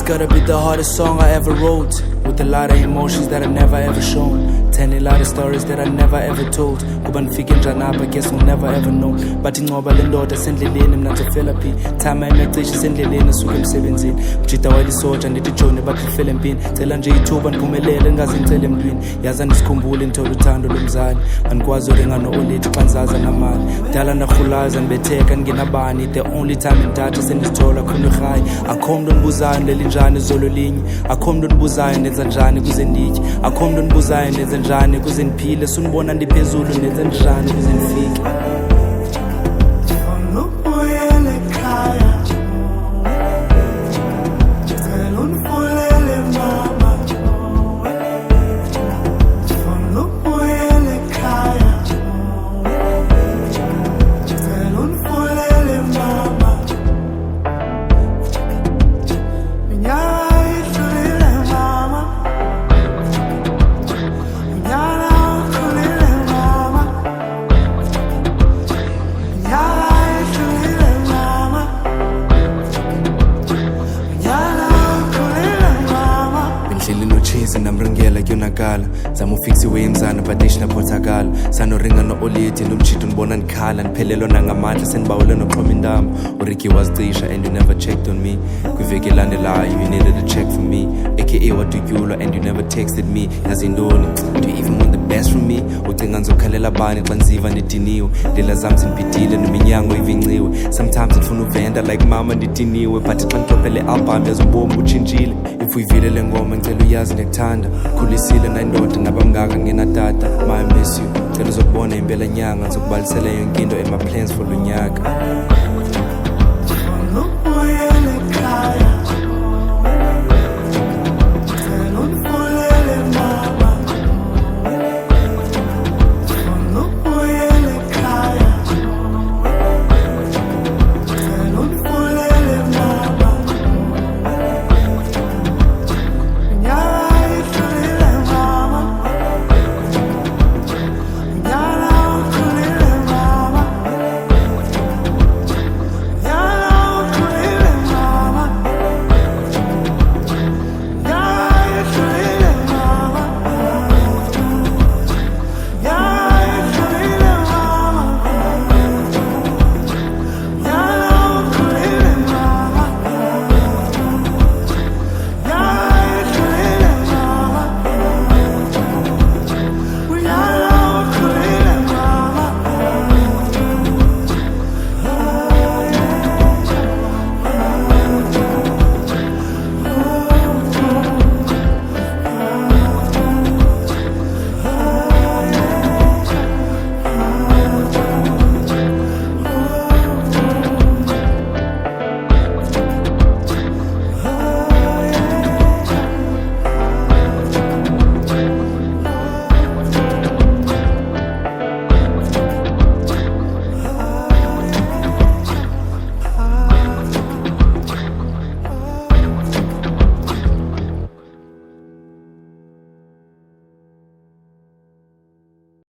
gotta be the hardest song I ever wrote, with a lot of emotions that I never ever shown, telling a lot of stories that I never ever told. Kuba nifike njani apha, guess we'll never ever know. But incoba le ndoda sendleleni, mna ndizofela phi. Time imecisha sendleleni esuka emsebenzini. Mjida wayelisoja ndithi joni bathi lifele empini. Cela nje ithuba ndiphumelele ngaze ngicele emntwini. Yaza ndisikhumbule ndithola uthando lomzali. Andikwazi uringa no-olithi xa ndizaza namali. Kudala ndarhulaza ndibetheka ndingenabani. The only time ndithatha sendizithola khona irhayi. Akho mntu ndibuzayo ndileli njani izolo linye. Akho mntu ndibuzayo ndenza njani kuze nditye. Akho mntu ndibuzayo ndenza njani kuze ndiphile. Sunibona ndiphezulu ndenza njani kuze ndifike. Namringela kuyonakala zama ufixiwe emzana badishi naphothakala sanoringa no-olithi nomjito ndibona ndikhala ndiphelelwa nangamandla sendibawele noxhoma intamo uRicky wazicisha and you never checked on me kwiveki elandelayo you needed a check from me aka wadutyulwa and you never texted me yazi ntoni do you even want the best from me ucinga ndizokhalela bani xa ndiziva ndidiniwe ndlela zam zindibhidile neminyango ivinciwe sometimes ndifuna uvenda like mama ndidiniwe but xa ndidrophe le album yazi ubomi butshintshile if uyivile le ngoma ngicela uyazi ndikuthanda khulisile nayindoda nabamngaka ngenatata my miss you cela uzokubona impela nyanga ngizokubalisela yonke into ema plans for lo nyaka.